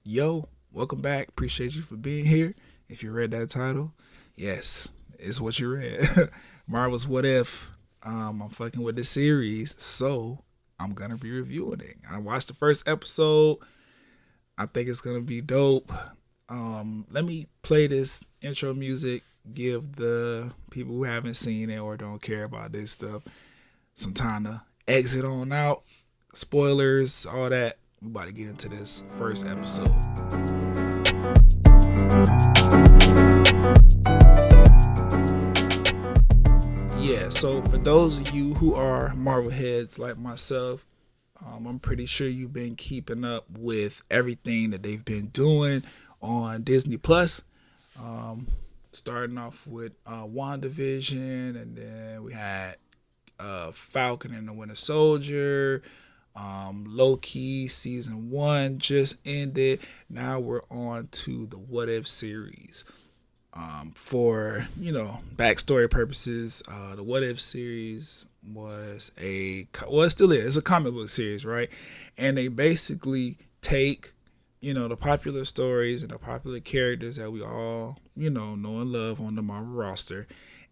Yo, welcome back. Appreciate you for being here. If you read that title, yes, it's what you read. Marvel's What If. I'm fucking with this series, so I'm gonna be reviewing it. I watched the first episode. I think it's gonna be dope. Let me play this intro music. Give the people who haven't seen it or don't care about this stuff some time to exit on out. Spoilers, all that. We about to get into this first episode. Yeah, so for those of you who are Marvel heads like myself, I'm pretty sure you've been keeping up with everything that they've been doing on Disney Plus. Um, Starting off with WandaVision, and then we had Falcon and the Winter Soldier. Loki season 1 just ended. Now we're on to the What If series. For backstory purposes, the What If series was it still is. It's a comic book series, right? And they basically take the popular stories and the popular characters that we all know and love on the Marvel roster,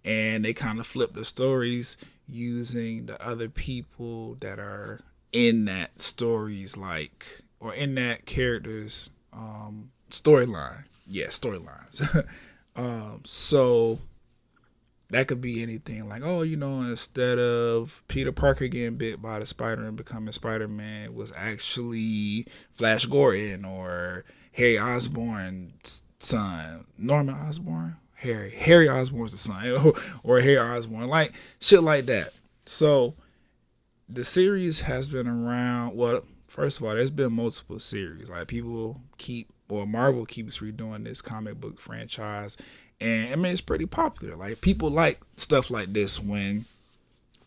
and they kind of flip the stories using the other people that are in that stories or in that character's storyline. Yeah, storylines. So that could be anything like, instead of Peter Parker getting bit by the spider and becoming Spider-Man, it was actually Flash Gordon or Harry Osborn's son. Norman Osborn? Harry Osborn's the son. Or Harry Osborn. Like shit like that. So the series has been around. Well, first of all, there's been multiple series. Like Marvel keeps redoing this comic book franchise, and I mean it's pretty popular. Like people like stuff like this when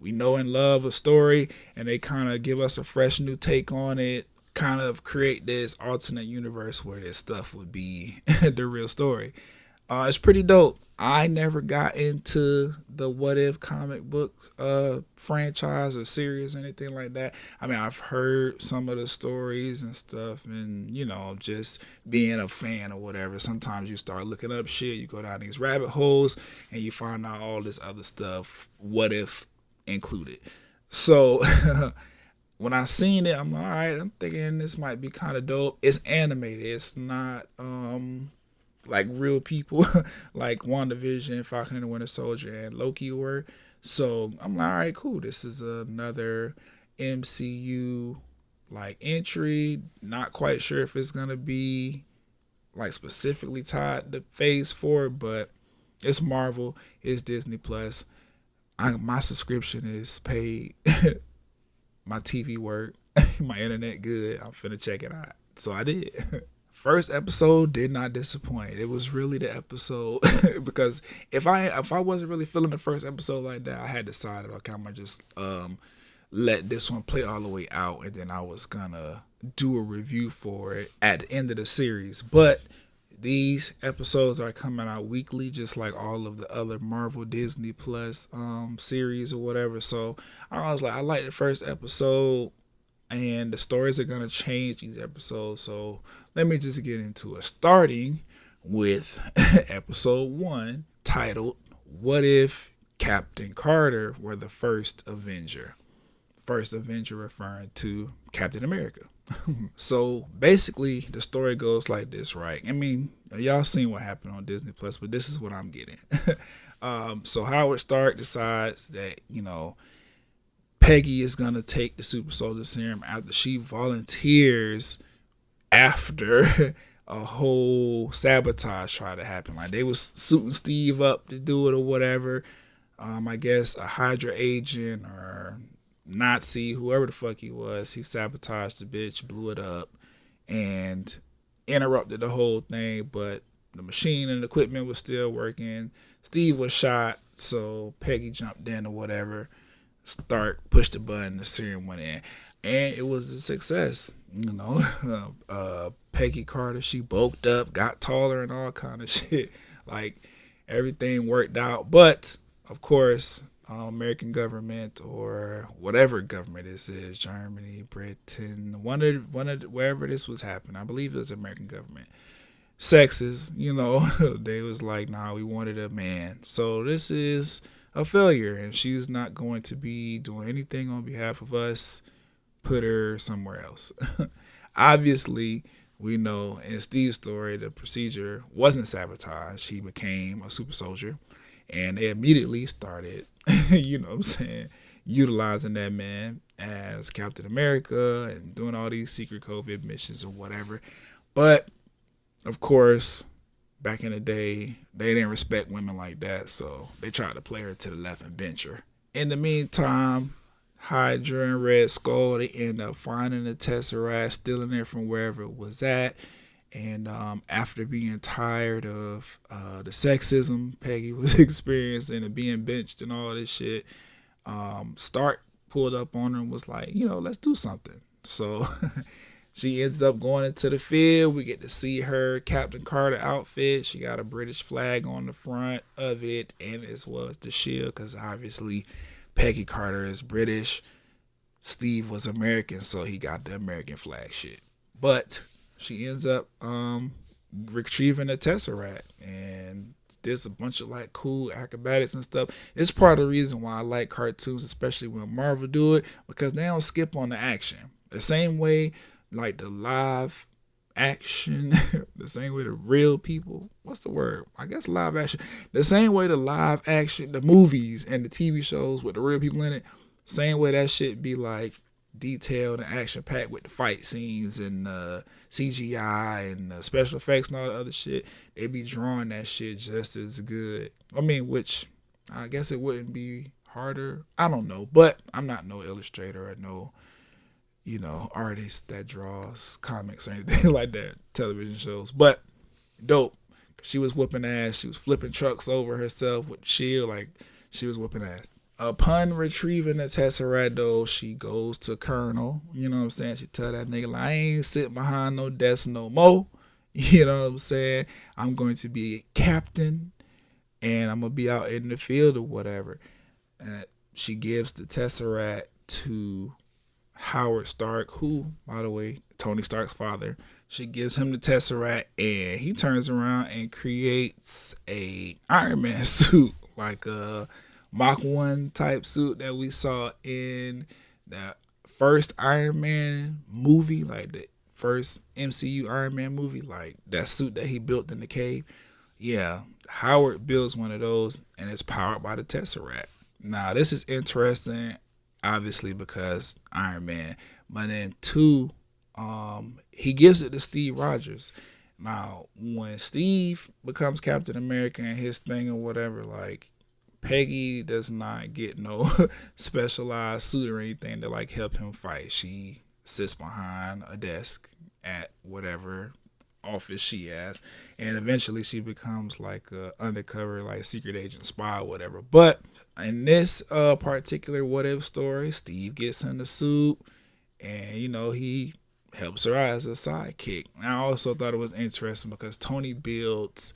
we know and love a story, and they kind of give us a fresh new take on it. Kind of create this alternate universe where this stuff would be the real story. It's pretty dope. I never got into the What If comic books franchise or series or anything like that. I mean, I've heard some of the stories and stuff, and just being a fan or whatever. Sometimes you start looking up shit, you go down these rabbit holes, and you find out all this other stuff, What If included. So when I seen it, I'm like, all right, I'm thinking this might be kind of dope. It's animated. It's not like real people like WandaVision, Falcon and the Winter Soldier, and Loki were. So I'm like, all right, cool. This is another MCU like entry. Not quite sure if it's gonna be like specifically tied to Phase 4, but it's Marvel. It's Disney Plus. My subscription is paid. My TV work. My internet good. I'm finna check it out. So I did. First episode did not disappoint. It was really the episode because if I wasn't really feeling the first episode like that, I had decided, okay, I'm gonna just let this one play all the way out, and then I was gonna do a review for it at the end of the series. But these episodes are coming out weekly, just like all of the other Marvel Disney Plus series or whatever. So I was like, I like the first episode, and the stories are gonna change these episodes. So let me just get into it. Starting with episode 1, titled "What If Captain Carter Were the First Avenger?" First Avenger referring to Captain America. So basically, the story goes like this, right? I mean, y'all seen what happened on Disney Plus, but this is what I'm getting. So Howard Stark decides that Peggy is gonna take the super soldier serum after she volunteers after a whole sabotage tried to happen. Like they was suiting Steve up to do it or whatever. I guess a Hydra agent or Nazi, whoever the fuck he was, he sabotaged the bitch, blew it up, and interrupted the whole thing. But the machine and the equipment was still working. Steve was shot, so Peggy jumped in or whatever. Stark pushed the button, the serum went in, and it was a success. Peggy Carter, she bulked up, got taller, and all kind of shit. Like everything worked out, but of course, American government or whatever government this is, Germany, Britain, wherever this was happening. I believe it was American government. Sexes, they was like, nah, we wanted a man. So this is a failure, and she's not going to be doing anything on behalf of us. Put her somewhere else. Obviously, we know in Steve's story, the procedure wasn't sabotaged. He became a super soldier, and they immediately started, utilizing that man as Captain America and doing all these secret COVID missions or whatever. But of course, back in the day, they didn't respect women like that, so they tried to play her to the left and bench her. In the meantime, Hydra and Red Skull, they end up finding the Tesseract, stealing it from wherever it was at. And after being tired of the sexism Peggy was experiencing and being benched and all this shit, Stark pulled up on her and was like, let's do something. So she ends up going into the field. We get to see her Captain Carter outfit. She got a British flag on the front of it, and as well as the shield, because obviously Peggy Carter is British. Steve was American, so he got the American flag shit. But she ends up retrieving the Tesseract, and there's a bunch of like cool acrobatics and stuff. It's part of the reason why I like cartoons, especially when Marvel do it, because they don't skip on the action. The same way like the live action, the same way the real people, what's the word? I guess live action. The same way the live action, the movies and the TV shows with the real people in it, same way that shit be like detailed and action packed with the fight scenes and CGI and special effects and all the other shit. They be drawing that shit just as good. I mean, which I guess it wouldn't be harder. I don't know, but I'm not no illustrator or no artist that draws comics or anything like that, television shows. But dope. She was whooping ass. She was flipping trucks over herself with the shield. Like, she was whooping ass. Upon retrieving the Tesseract, though, she goes to Colonel. You know what I'm saying? She tell that nigga, like, I ain't sitting behind no desk no more. You know what I'm saying? I'm going to be a captain, and I'm going to be out in the field or whatever. And she gives the Tesseract to Howard Stark, who, by the way, Tony Stark's father. She gives him the Tesseract, and he turns around and creates a Iron Man suit, like a Mach 1 type suit that we saw in the first Iron Man movie, like the first MCU Iron Man movie, like that suit that he built in the cave. Yeah, Howard builds one of those, and it's powered by the Tesseract. Now, this is interesting, obviously, because Iron Man. But then two, he gives it to Steve Rogers. Now, when Steve becomes Captain America and his thing or whatever, like, Peggy does not get no specialized suit or anything to like help him fight. She sits behind a desk at whatever office she has, and eventually she becomes like a undercover, like secret agent spy or whatever. But in this particular what if story, Steve gets in the suit, and he helps her out as a sidekick. And I also thought it was interesting because Tony builds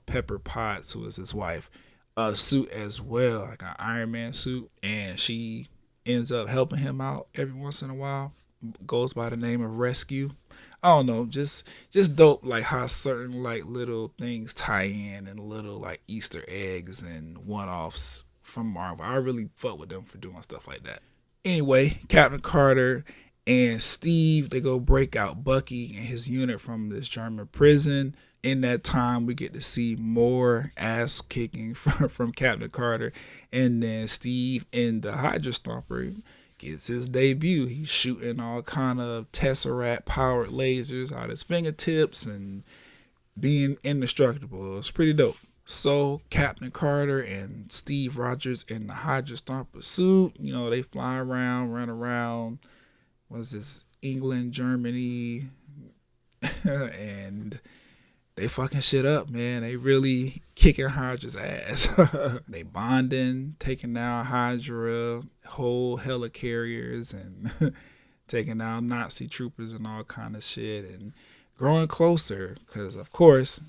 Pepper Potts, who is his wife, a suit as well, like an Iron Man suit, and she ends up helping him out every once in a while. Goes by the name of Rescue. I don't know, just dope, like how certain like little things tie in and little like Easter eggs and one-offs from Marvel. I really fuck with them for doing stuff like that. Anyway, Captain Carter and Steve, they go break out Bucky and his unit from this German prison. In that time, we get to see more ass kicking from Captain Carter, and then Steve in the Hydra Stomper gets his debut. He's shooting all kind of Tesseract powered lasers out his fingertips and being indestructible. It's pretty dope. So Captain Carter and Steve Rogers in the Hydra Stomper suit, they fly around, run around. What's this? England, Germany, and they fucking shit up, man. They really kicking Hydra's ass. They bonding, taking down Hydra, whole helicarriers, and taking down Nazi troopers and all kind of shit, and growing closer. Because, of course,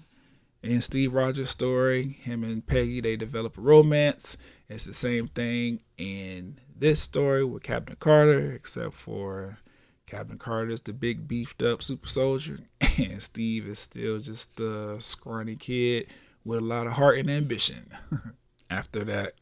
In Steve Rogers' story, him and Peggy, they develop a romance. It's the same thing in this story with Captain Carter, except for Captain Carter's the big beefed up super soldier, and Steve is still just a scrawny kid with a lot of heart and ambition. After that,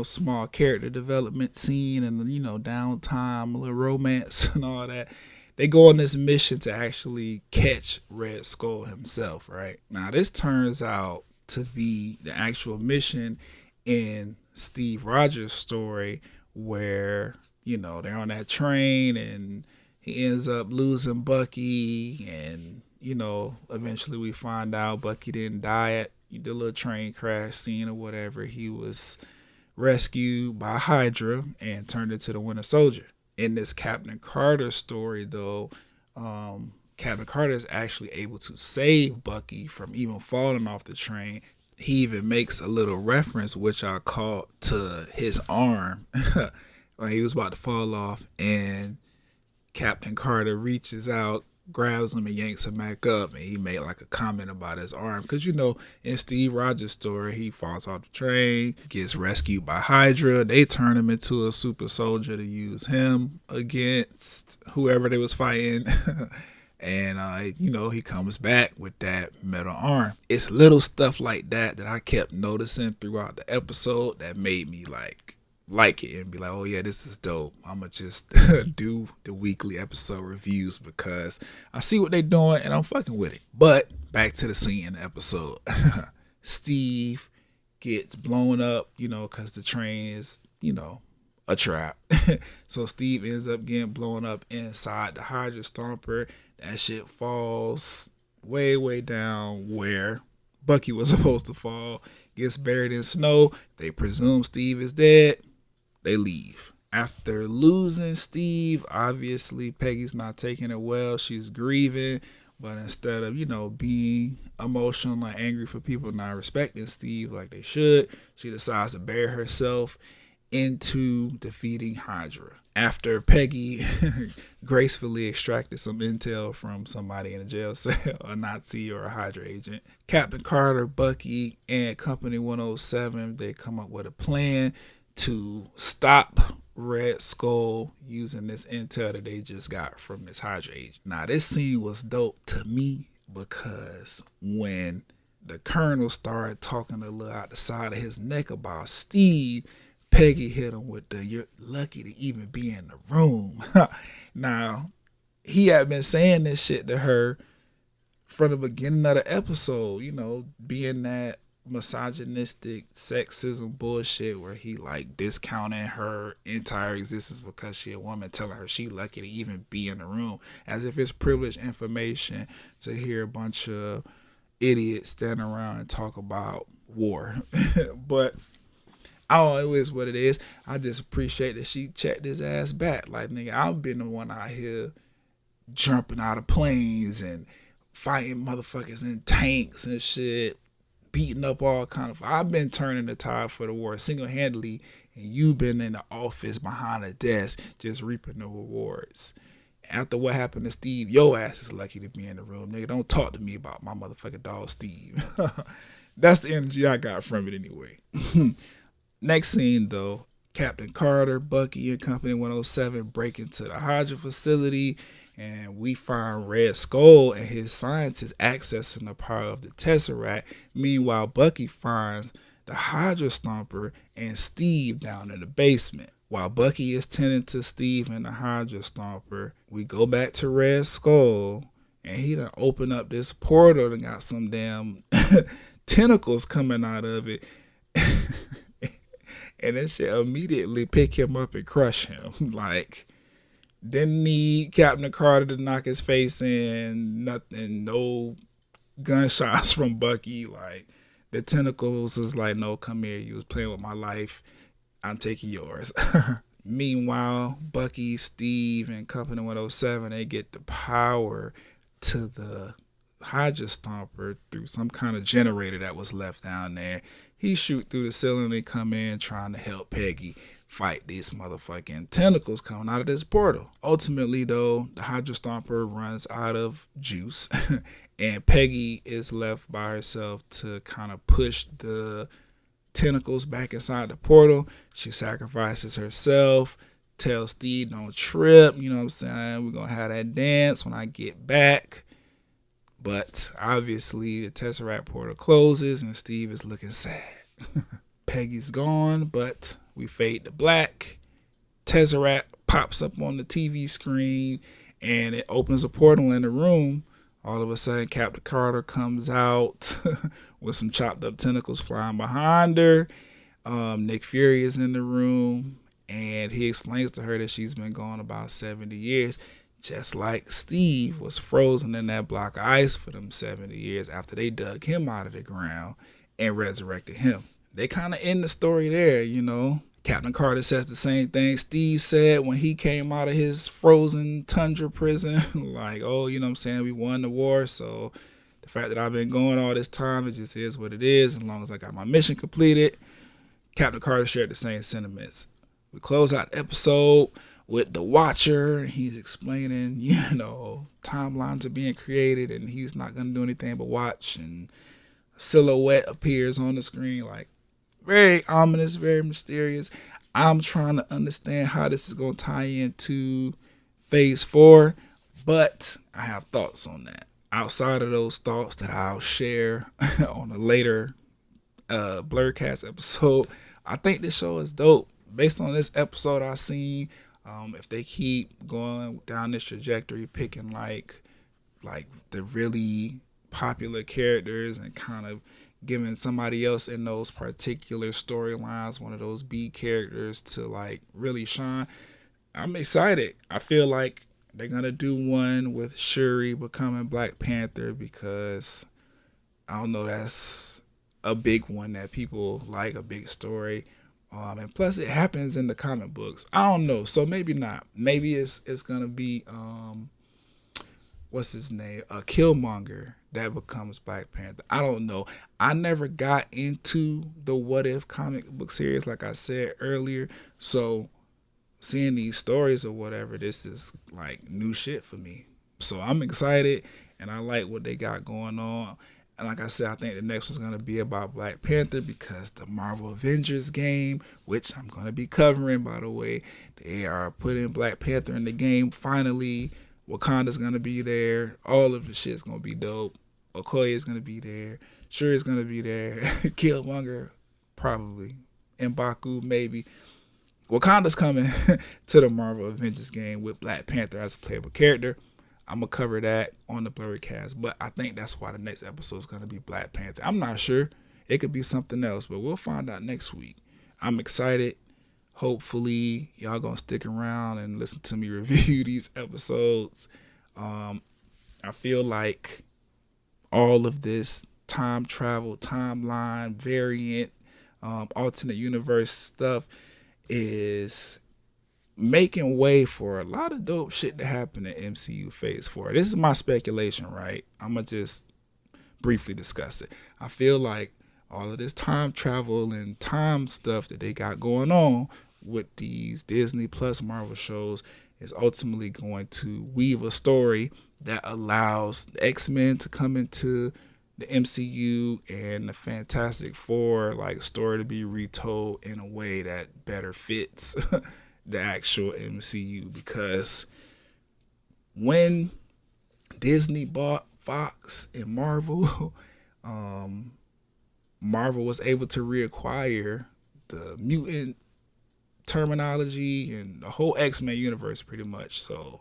small character development scene and, downtime, a little romance and all that, they go on this mission to actually catch Red Skull himself, right? Now, this turns out to be the actual mission in Steve Rogers' story where, they're on that train and he ends up losing Bucky and, eventually we find out Bucky didn't die at the little train crash scene or whatever. He was rescued by Hydra and turned into the Winter Soldier. In this Captain Carter story, though, Captain Carter is actually able to save Bucky from even falling off the train. He even makes a little reference, which I caught, to his arm when he was about to fall off, and Captain Carter reaches out, grabs him and yanks him back up, and he made like a comment about his arm because in Steve Rogers' story he falls off the train, gets rescued by Hydra, they turn him into a super soldier to use him against whoever they was fighting. And he comes back with that metal arm. It's little stuff like that I kept noticing throughout the episode that made me like it and be like, oh yeah, this is dope. I'ma just do the weekly episode reviews because I see what they're doing and I'm fucking with it. But back to the scene in the episode. Steve gets blown up, because the train is, a trap. So Steve ends up getting blown up inside the Hydra Stomper. That shit falls way, way down where Bucky was supposed to fall. Gets buried in snow. They presume Steve is dead. They leave. After losing Steve, obviously Peggy's not taking it well. She's grieving, but instead of, being emotional and angry for people not respecting Steve like they should, she decides to bury herself into defeating Hydra. After Peggy gracefully extracted some intel from somebody in a jail cell, a Nazi or a Hydra agent, Captain Carter, Bucky, and Company 107, they come up with a plan to stop Red Skull using this intel that they just got from this Hydra agent. Now, this scene was dope to me because when the Colonel started talking a little out the side of his neck about Steve, Peggy hit him with the, "You're lucky to even be in the room." Now, he had been saying this shit to her from the beginning of the episode, being that misogynistic sexism bullshit where he discounting her entire existence because she a woman, telling her she lucky to even be in the room, as if it's privileged information to hear a bunch of idiots stand around and talk about war. But it is what it is. I just appreciate that she checked his ass back. Like, nigga, I've been the one out here jumping out of planes and fighting motherfuckers in tanks and shit, beating up all kind of. I've been turning the tide for the war single-handedly, and you've been in the office behind a desk just reaping the rewards. After what happened to Steve, your ass is lucky to be in the room, nigga. Don't talk to me about my motherfucking dog Steve. That's the energy I got from it anyway. Next scene, though, Captain Carter, Bucky, and Company 107 break into the Hydra facility, and we find Red Skull and his scientists accessing the power of the Tesseract. Meanwhile, Bucky finds the Hydra Stomper and Steve down in the basement. While Bucky is tending to Steve and the Hydra Stomper, we go back to Red Skull, and he done opened up this portal and got some damn tentacles coming out of it. And that shit immediately pick him up and crush him. Didn't need Captain Carter to knock his face in, nothing, no gunshots from Bucky. The tentacles is no, come here, you was playing with my life, I'm taking yours. Meanwhile, Bucky, Steve, and Company 107, they get the power to the Hydra Stomper through some kind of generator that was left down there. He shoot through the ceiling, they come in trying to help Peggy fight these motherfucking tentacles coming out of this portal. Ultimately, though, the Hydra Stomper runs out of juice and Peggy is left by herself to kind of push the tentacles back inside the portal. She sacrifices herself, tells Steve don't trip, you know what I'm saying, we're gonna have that dance when I get back. But obviously the Tesseract portal closes and Steve is looking sad. Peggy's gone, but we fade to black. Tesseract pops up on the TV screen and it opens a portal in the room. All of a sudden, Captain Carter comes out with some chopped up tentacles flying behind her. Nick Fury is in the room, and he explains to her that she's been gone about 70 years, just like Steve was frozen in that block of ice for them 70 years after they dug him out of the ground and resurrected him. They kind of end the story there, you know. Captain Carter says the same thing Steve said when he came out of his frozen tundra prison. Like, oh, you know what I'm saying, we won the war, so the fact that I've been going all this time, it just is what it is. As long as I got my mission completed. Captain Carter shared the same sentiments. We close out the episode with the Watcher. He's explaining, you know, timelines are being created and he's not going to do anything but watch. And a silhouette appears on the screen, like, very ominous, very mysterious. I'm trying to understand how this is going to tie into Phase 4, but I have thoughts on that. Outside of those thoughts that I'll share on a later Blurcast episode, I think this show is dope. Based on this episode I've seen, if they keep going down this trajectory, picking like the really popular characters and kind of giving somebody else in those particular storylines one of those B characters to like really shine, I'm excited. I feel like they're gonna do one with Shuri becoming Black Panther because I don't know, that's a big one that people like, a big story. And plus it happens in the comic books. I don't know, so maybe not. Maybe it's gonna be what's his name? Killmonger that becomes Black Panther. I don't know. I never got into the What If comic book series, like I said earlier. So seeing these stories or whatever, this is like new shit for me. So I'm excited and I like what they got going on. And like I said, I think the next one's going to be about Black Panther because the Marvel Avengers game, which I'm going to be covering, by the way, they are putting Black Panther in the game finally. Wakanda's going to be there. All of the shit's going to be dope. Okoye's going to be there. Shuri's going to be there. Killmonger, probably. M'Baku, maybe. Wakanda's coming to the Marvel Avengers game with Black Panther as a playable character. I'm going to cover that on the Blurrycast, but I think that's why the next episode is going to be Black Panther. I'm not sure. It could be something else, but we'll find out next week. I'm excited. Hopefully, y'all going to stick around and listen to me review these episodes. I feel like all of this time travel, timeline, variant, alternate universe stuff is making way for a lot of dope shit to happen in MCU Phase 4. This is my speculation, right? I'm going to just briefly discuss it. I feel like all of this time travel and time stuff that they got going on with these Disney Plus Marvel shows is ultimately going to weave a story that allows the X-Men to come into the MCU and the Fantastic Four like story to be retold in a way that better fits the actual MCU. Because when Disney bought Fox and Marvel, Marvel was able to reacquire the mutant terminology and the whole X-Men universe pretty much. So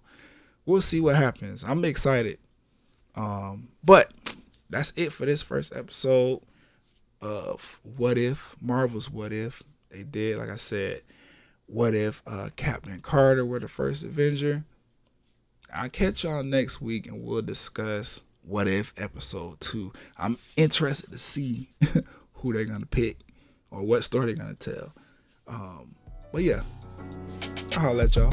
we'll see what happens. I'm excited. But that's it for this first episode of What If, Marvel's What If. They did, like I said, what if Captain Carter were the first Avenger? I'll catch y'all next week and we'll discuss What If Episode 2. I'm interested to see who they're going to pick or what story they're going to tell. But yeah, I'll let y'all.